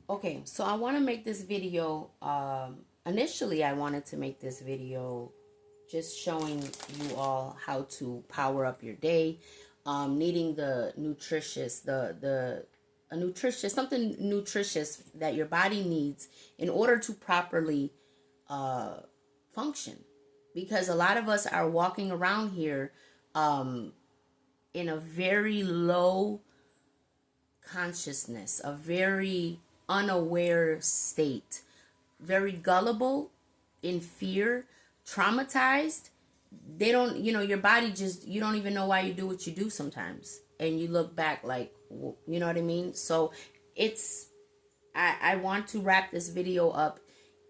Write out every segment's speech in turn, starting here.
Okay, so I want to make this video. Initially, I wanted to make this video just showing you all how to power up your day, needing the nutritious, the a nutritious, something nutritious that your body needs in order to properly function. Because a lot of us are walking around here in a very low consciousness, a very unaware state, very gullible, in fear, traumatized. They don't, your body just, you don't even know why you do what you do sometimes. And you look back like, you know what I mean? So it's, I want to wrap this video up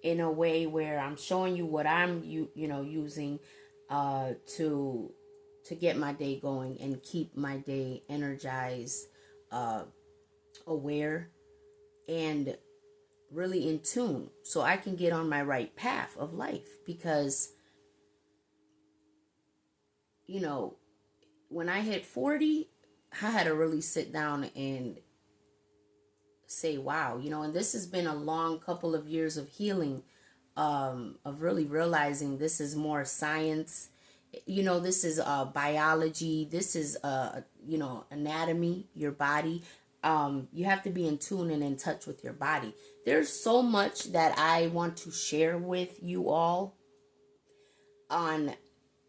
in a way where I'm showing you what I'm, using to get my day going and keep my day energized, aware, and really in tune so I can get on my right path of life. Because, when I hit 40, I had to really sit down and say, wow, and this has been a long couple of years of healing, of really realizing this is more science. This is biology. This is, anatomy, your body. You have to be in tune and in touch with your body. There's so much that I want to share with you all on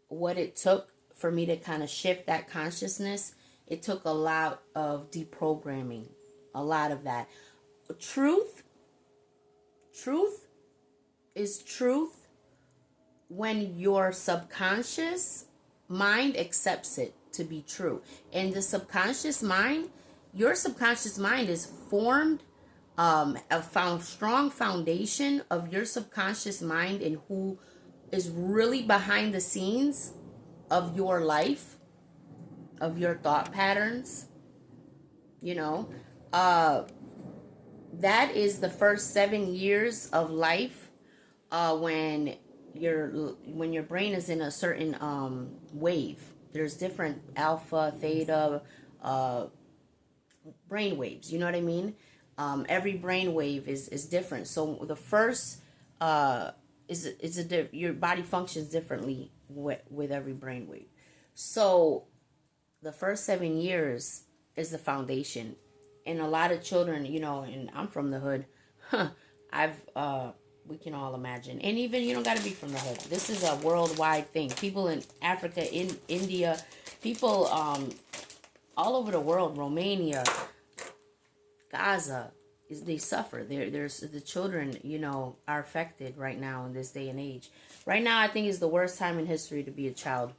what it took for me to kind of shift that consciousness. It took a lot of deprogramming, a lot of that. Truth is truth when your subconscious mind accepts it to be true. And the subconscious mind, your subconscious mind is formed, strong foundation of your subconscious mind and who is really behind the scenes of your life, of your thought patterns, you know. That is the first 7 years of life, when your brain is in a certain wave. There's different alpha, theta, brain waves. You know what I mean? Every brain wave is different. So the first your body functions differently with every brain wave. So the first 7 years is the foundation. And a lot of children, and I'm from the hood. I've we can all imagine. And even you don't got to be from the hood. This is a worldwide thing. People in Africa, in India, people all over the world, Romania, Gaza, they suffer. There's the children, are affected right now in this day and age. Right now, I think is the worst time in history to be a child.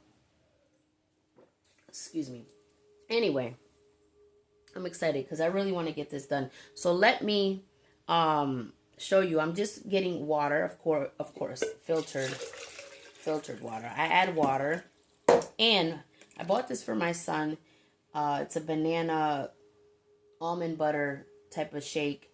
Excuse me. Anyway, I'm excited because I really want to get this done. So let me show you. I'm just getting water, of course, filtered water. I add water, and I bought this for my son. It's a banana almond butter type of shake,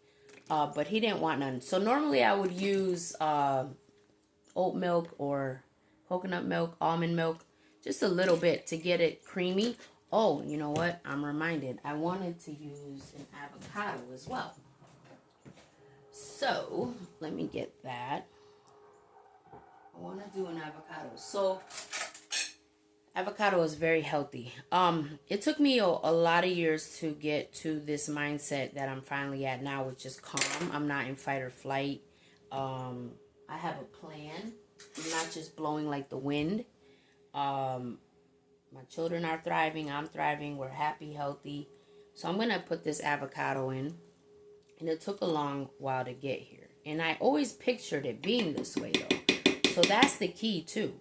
but he didn't want none. So normally I would use oat milk or coconut milk, almond milk, just a little bit to get it creamy. Oh, you know what? I'm reminded. I wanted to use an avocado as well. So let me get that. I want to do an avocado. So avocado is very healthy. It took me a lot of years to get to this mindset that I'm finally at now, which is calm. I'm not in fight or flight. I have a plan. I'm not just blowing like the wind. My children are thriving. I'm thriving. We're happy, healthy. So I'm going to put this avocado in. And it took a long while to get here. And I always pictured it being this way, though. So that's the key, too.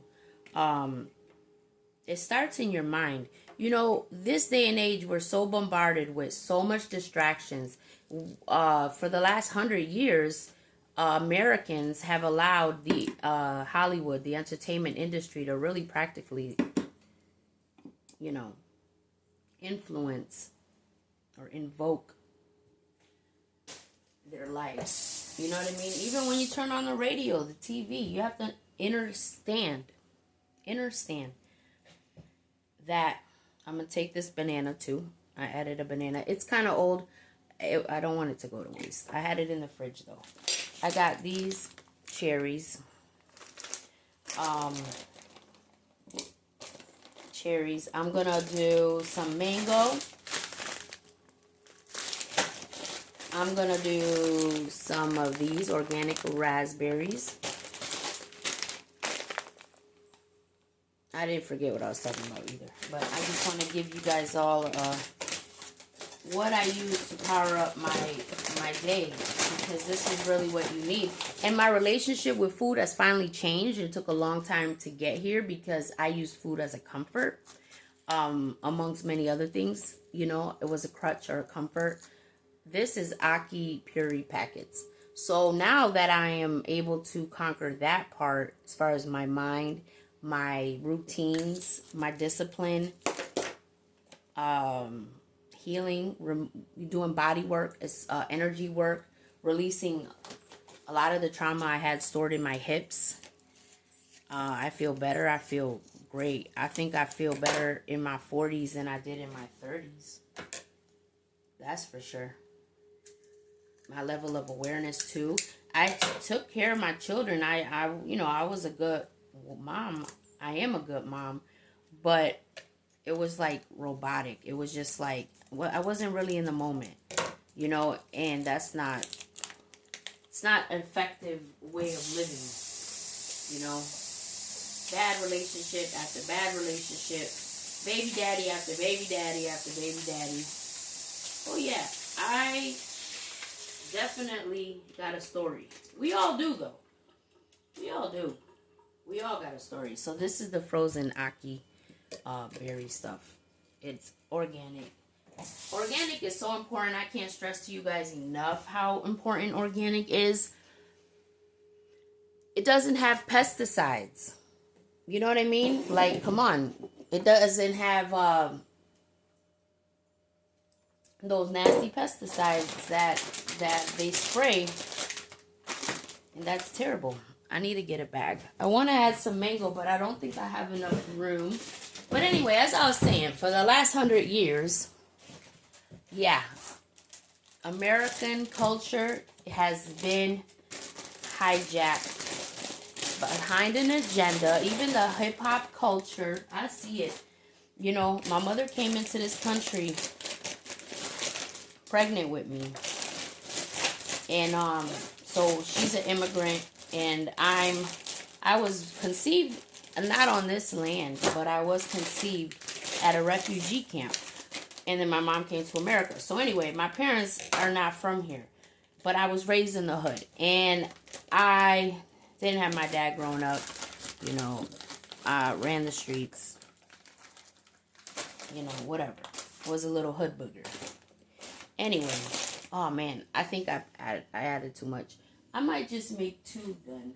It starts in your mind. This day and age, we're so bombarded with so much distractions. For the last 100 years, Americans have allowed the Hollywood, the entertainment industry, to really practically, influence or invoke their lives. You know what I mean? Even when you turn on the radio, the TV, you have to understand that I'm going to take this banana too. I added a banana. It's kind of old. I don't want it to go to waste. I had it in the fridge though. I got these cherries. Cherries. I'm gonna do some mango. I'm gonna do some of these organic raspberries. I didn't forget what I was talking about either, but I just want to give you guys all what I use to power up my day, because this is really what you need. And my relationship with food has finally changed. It took a long time to get here because I used food as a comfort, amongst many other things. You know, it was a crutch or a comfort. This is Aki puree packets. So now that I am able to conquer that part, as far as my mind, my routines, my discipline, healing, doing body work, energy work, releasing a lot of the trauma I had stored in my hips. I feel better. I feel great. I think I feel better in my 40s than I did in my 30s. That's for sure. My level of awareness too. I took care of my children. I was a good mom. I am a good mom, but it was like robotic. It was just like, well, I wasn't really in the moment, and it's not an effective way of living, bad relationship after bad relationship, baby daddy after baby daddy after baby daddy. Oh yeah, I definitely got a story. We all do though. We all do. We all got a story. So this is the frozen Aki berry stuff. It's organic. Organic is so important. I can't stress to you guys enough how important organic is. It doesn't have pesticides. You know what I mean? Like, come on. It doesn't have those nasty pesticides that they spray. And that's terrible. I need to get a bag. I want to add some mango, but I don't think I have enough room. But anyway, as I was saying, for the last 100 years, yeah, American culture has been hijacked behind an agenda. Even the hip-hop culture, I see it. My mother came into this country pregnant with me. And so she's an immigrant, and I was conceived not on this land, but I was conceived at a refugee camp. And then my mom came to America. So anyway, my parents are not from here, but I was raised in the hood. And I didn't have my dad growing up, ran the streets, whatever. Was a little hood booger. Anyway, oh man, I think I added too much. I might just make 2 then,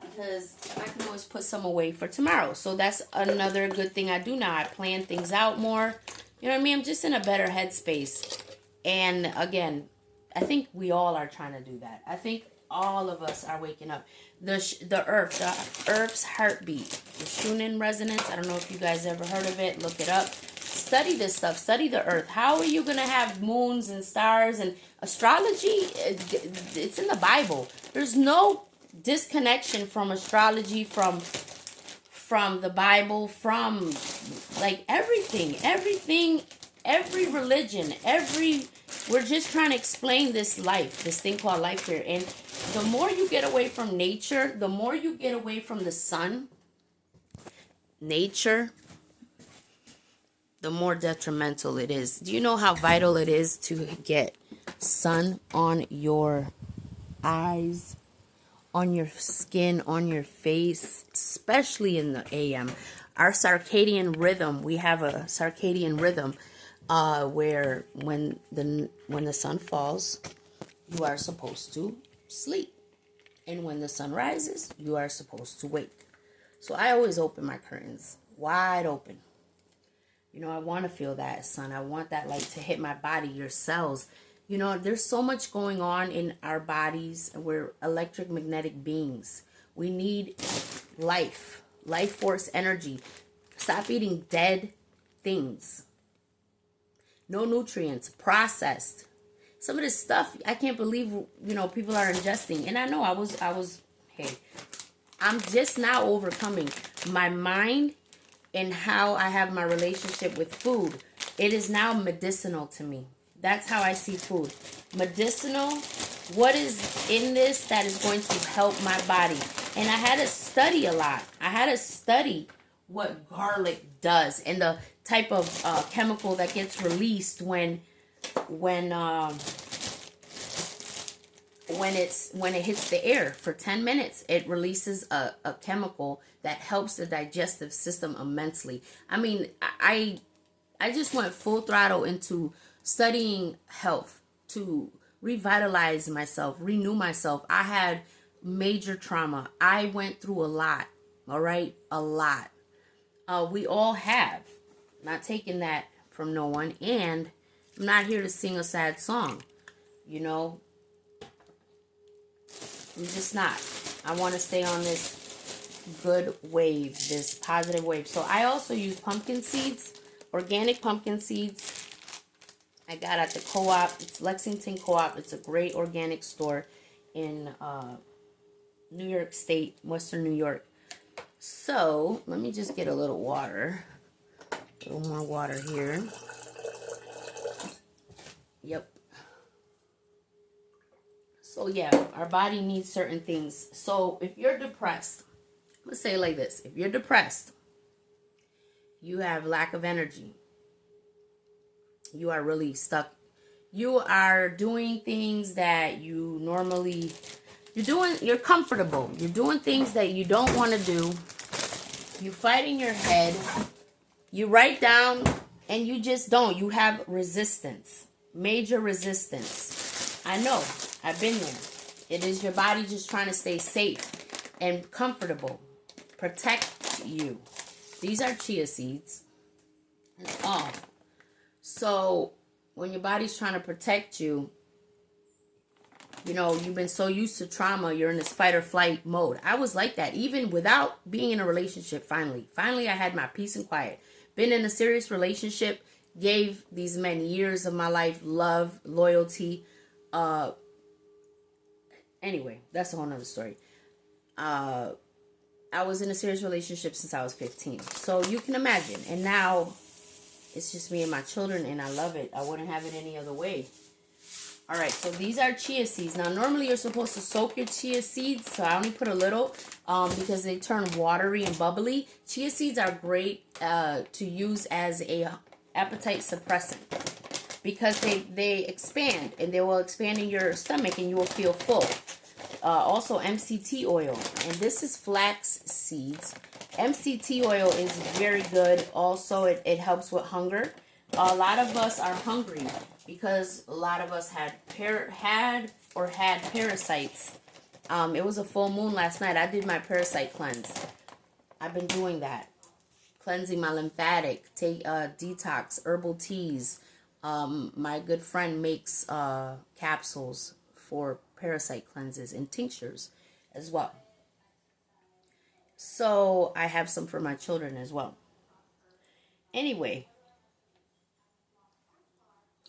because I can always put some away for tomorrow. So that's another good thing I do now. I plan things out more. You know what I mean? I'm just in a better headspace. And again, I think we all are trying to do that. I think all of us are waking up. The Earth's heartbeat, the Schumann resonance. I don't know if you guys ever heard of it. Look it up. Study this stuff. Study the Earth. How are you going to have moons and stars and astrology? It's in the Bible. There's no disconnection from astrology, from the Bible, from like every religion, we're just trying to explain this thing called life here. And the more you get away from nature, the more you get away from the sun, nature, the more detrimental it is. Do you know how vital it is to get sun on your eyes, on your skin, on your face, especially in the AM? Our circadian rhythm, we have a circadian rhythm where when the sun falls, you are supposed to sleep. And when the sun rises, you are supposed to wake. So I always open my curtains wide open. I want to feel that sun. I want that light to hit my body, your cells. There's so much going on in our bodies. We're electromagnetic beings. We need life force energy. Stop eating dead things. No nutrients, processed. some of this stuff, I can't believe, people are ingesting. And I know hey, I'm just now overcoming my mind and how I have my relationship with food. It is now medicinal to me. That's how I see food. Medicinal. What is in this that is going to help my body? And I had to study a lot. I had to study what garlic does and the type of chemical that gets released when it hits the air for 10 minutes. It releases a chemical that helps the digestive system immensely. I mean, I just went full throttle into studying health to revitalize myself, renew myself. I had major trauma. I went through a lot. All right, a lot. We all have. Not taking that from no one, and I'm not here to sing a sad song. I'm just not. I want to stay on this good wave, this positive wave. So I also use pumpkin seeds, organic pumpkin seeds. I got at the co-op. It's Lexington Co-op. It's a great organic store in New York State, Western New York. So let me just get a little water. A little more water here. Yep. So yeah, our body needs certain things. So if you're depressed, let's say it like this. If you're depressed, you have lack of energy. You are really stuck. You are doing things that you normally, you're comfortable. You're doing things that you don't want to do. You fight in your head. You write down and you just don't. You have resistance. Major resistance. I know. I've been there. It is your body just trying to stay safe and comfortable. Protect you. These are chia seeds. That's all. So when your body's trying to protect you, you've been so used to trauma, you're in this fight or flight mode. I was like that, even without being in a relationship. Finally, I had my peace and quiet. Been in a serious relationship, gave these men years of my life, love, loyalty. Anyway, that's a whole nother story. I was in a serious relationship since I was 15. So you can imagine. And now it's just me and my children, and I love it. I wouldn't have it any other way. All right, so these are chia seeds. Now, normally you're supposed to soak your chia seeds, so I only put a little because they turn watery and bubbly. Chia seeds are great to use as a appetite suppressant because they expand, and they will expand in your stomach, and you will feel full. Also, MCT oil, and this is flax seeds. MCT oil is very good. Also, it helps with hunger. A lot of us are hungry because a lot of us had parasites. It was a full moon last night. I did my parasite cleanse. I've been doing that. Cleansing my lymphatic, detox, herbal teas. My good friend makes capsules for parasite cleanses and tinctures as well. So I have some for my children as well. Anyway,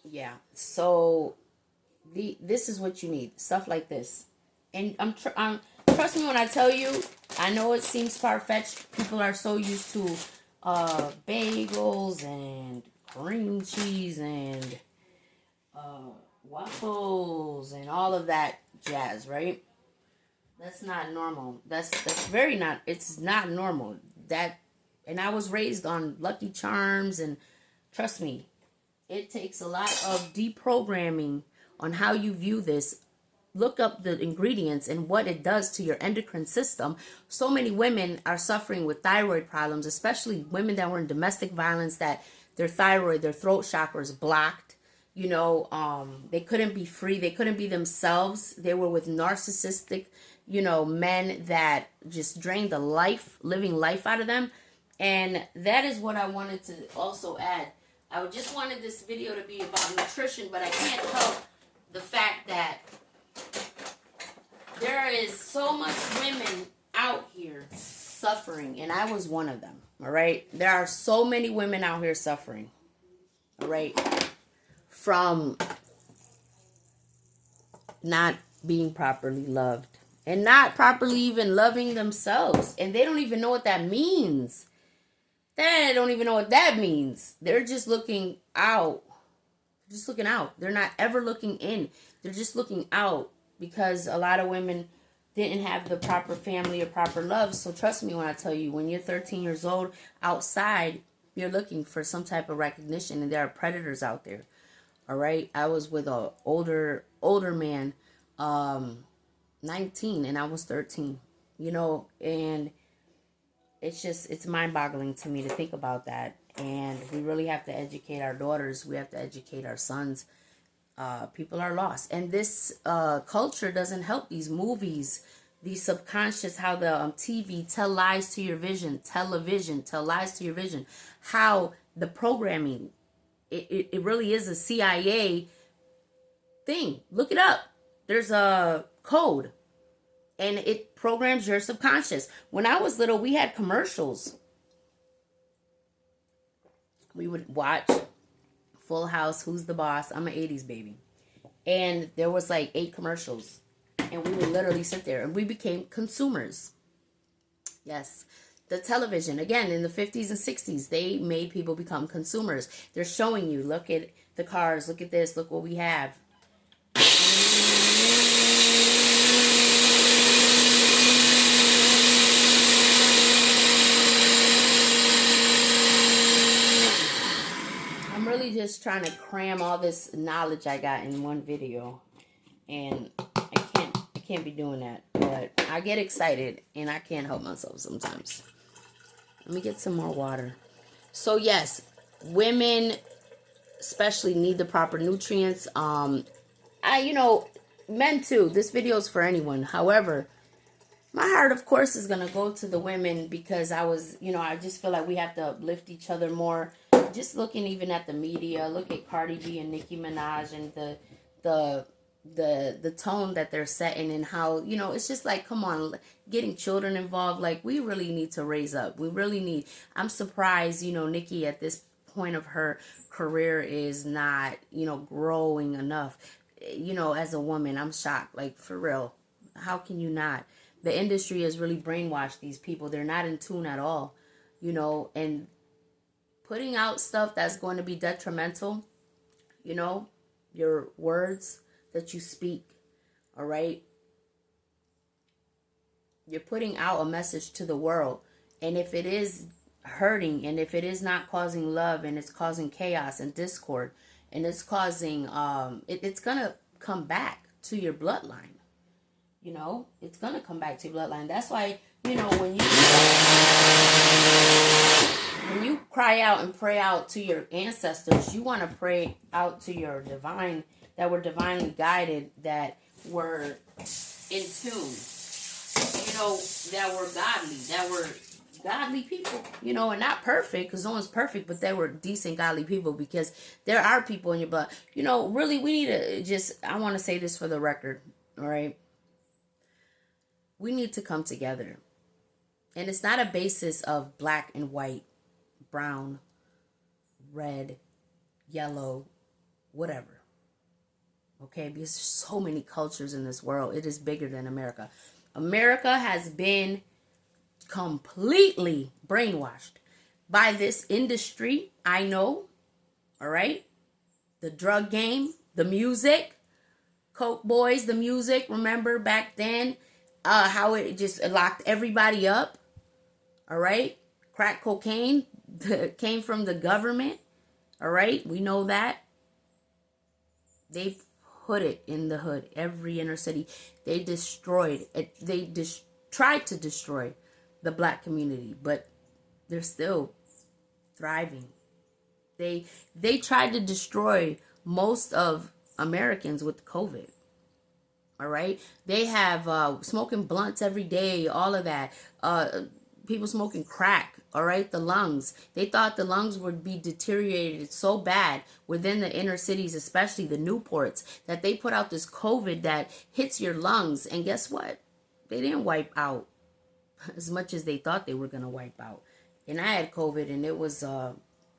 yeah. So this is what you need, stuff like this. And trust me when I tell you, I know it seems far-fetched. People are so used to bagels and cream cheese and waffles and all of that jazz, right? That's not normal. That's very not. It's not normal. And I was raised on Lucky Charms, and trust me, it takes a lot of deprogramming on how you view this. Look up the ingredients and what it does to your endocrine system. So many women are suffering with thyroid problems, especially women that were in domestic violence, that their thyroid, their throat chakra is blocked. They couldn't be free. They couldn't be themselves. They were with narcissistic, men that just drained the living life out of them. And that is what I wanted to also add. I just wanted this video to be about nutrition, but I can't help the fact that there is so much women out here suffering, and I was one of them, all right? There are so many women out here suffering, all right? From not being properly loved and not properly even loving themselves. And they don't even know what that means. They don't even know what that means. They're just looking out. Just looking out. They're not ever looking in. They're just looking out because a lot of women didn't have the proper family or proper love. So trust me when I tell you, when you're 13 years old, outside, you're looking for some type of recognition, and there are predators out there. All right. I was with a older man, 19, and I was 13. And it's mind-boggling to me to think about that. And we really have to educate our daughters. We have to educate our sons. People are lost, and this culture doesn't help. These movies, these subconscious, how the TV tell lies to your vision, television tell lies to your vision, how the programming, it really is a CIA thing. Look it up. There's a code, and it programs your subconscious. When I was little, we had commercials. We would watch Full House, Who's the Boss. I'm an 80s baby. And there was like 8 commercials. And we would literally sit there. And we became consumers. Yes. The television, again, in the 50s and 60s, they made people become consumers. They're showing you, look at the cars, look at this, look what we have. Really just trying to cram all this knowledge I got in one video, and I can't be doing that, but I get excited and I can't help myself sometimes. Let me get some more water. So yes, women especially need the proper nutrients. Men too. This video is for anyone. However, my heart, of course, is going to go to the women because I just feel like we have to uplift each other more. Just looking even at the media, look at Cardi B and Nicki Minaj and the tone that they're setting, and how, it's just like, come on, getting children involved. Like, we really need to raise up. We really need. I'm surprised, Nicki at this point of her career is not, growing enough. As a woman, I'm shocked. Like, for real. How can you not? The industry has really brainwashed these people. They're not in tune at all, and putting out stuff that's going to be detrimental, your words that you speak, all right? You're putting out a message to the world. And if it is hurting, and if it is not causing love, and it's causing chaos and discord, and it's causing, it's going to come back to your bloodline. It's going to come back to your bloodline. That's why, when you cry out and pray out to your ancestors, you want to pray out to your divine, that were divinely guided, that were in tune, that were godly people, and not perfect, because no one's perfect, but they were decent, godly people, because there are people in your blood. Really, we need to I want to say this for the record, all right? We need to come together. And it's not a basis of black and white, brown, red, yellow, whatever. Okay? Because there's so many cultures in this world. It is bigger than America. America has been completely brainwashed by this industry. I know. All right? The drug game, the music, Coke Boys, the music. Remember back then? How it just locked everybody up. All right. Crack cocaine came from the government. All right. We know that. They put it in the hood, every inner city. They destroyed it. They tried to destroy the black community, but they're still thriving. They tried to destroy most of Americans with COVID. All right. They have smoking blunts every day, all of that. People smoking crack. All right. The lungs. They thought the lungs would be deteriorated so bad within the inner cities, especially the Newports, that they put out this COVID that hits your lungs. And guess what? They didn't wipe out as much as they thought they were going to wipe out. And I had COVID, and it was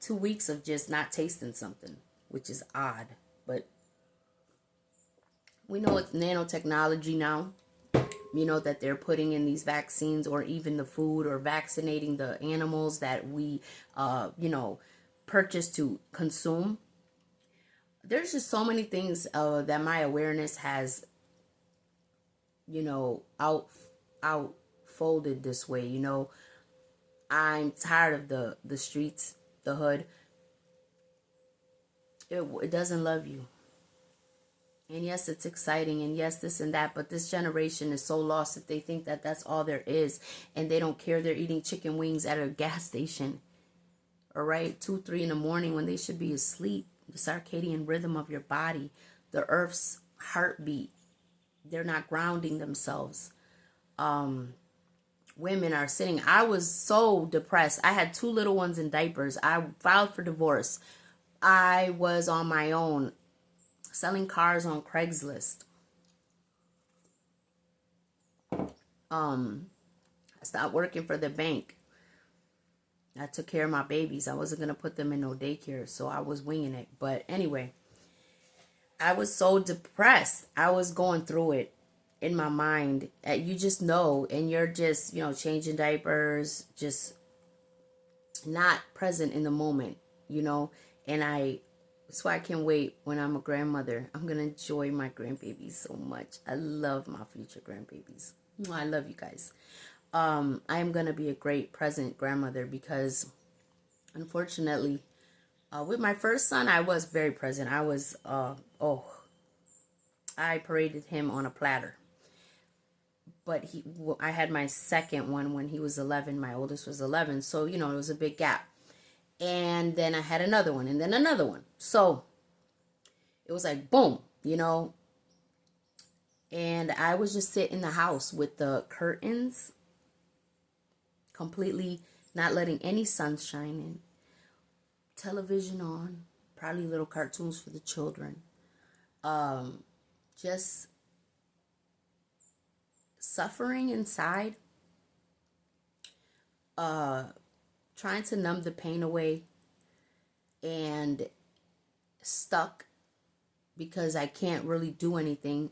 2 weeks of just not tasting something, which is odd. But We know it's nanotechnology now, you know, that they're putting in these vaccines or even the food or vaccinating the animals that we, you know, purchase to consume. There's just so many things that my awareness has, you know, outfolded this way. You know, I'm tired of the streets, the hood. It doesn't love you. And yes, it's exciting, and yes, this and that, but this generation is so lost if they think that that's all there is, and they don't care. They're eating chicken wings at a gas station, all right, 2, 3 in the morning when they should be asleep. The circadian rhythm of your body, the earth's heartbeat. They're not grounding themselves. Women are sitting. I was so depressed. I had 2 little ones in diapers. I filed for divorce. I was on my own, selling cars on Craigslist. I stopped working for the bank. I took care of my babies. I wasn't going to put them in no daycare, so I was winging it. But anyway, I was so depressed. I was going through it in my mind. You just know, and you're just, you know, changing diapers, just not present in the moment, you know. And that's why I can't wait when I'm a grandmother. I'm going to enjoy my grandbabies so much. I love my future grandbabies. I love you guys. I am going to be a great present grandmother because, unfortunately, with my first son, I was very present. I was, I paraded him on a platter. But I had my second one when he was 11. My oldest was 11. So, you know, it was a big gap. And then I had another one and then another one. So it was like, boom, you know. And I was just sitting in the house with the curtains completely not letting any sunshine in. Television on, probably little cartoons for the children. Just suffering inside. Trying to numb the pain away. And stuck because I can't really do anything.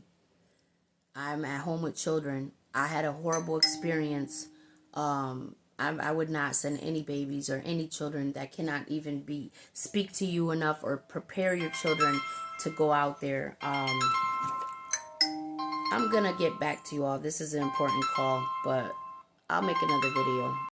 I'm at home with children. I had a horrible experience. I would not send any babies or any children that cannot even speak to you enough or prepare your children to go out there. I'm gonna get back to you all. This is an important call, but I'll make another video.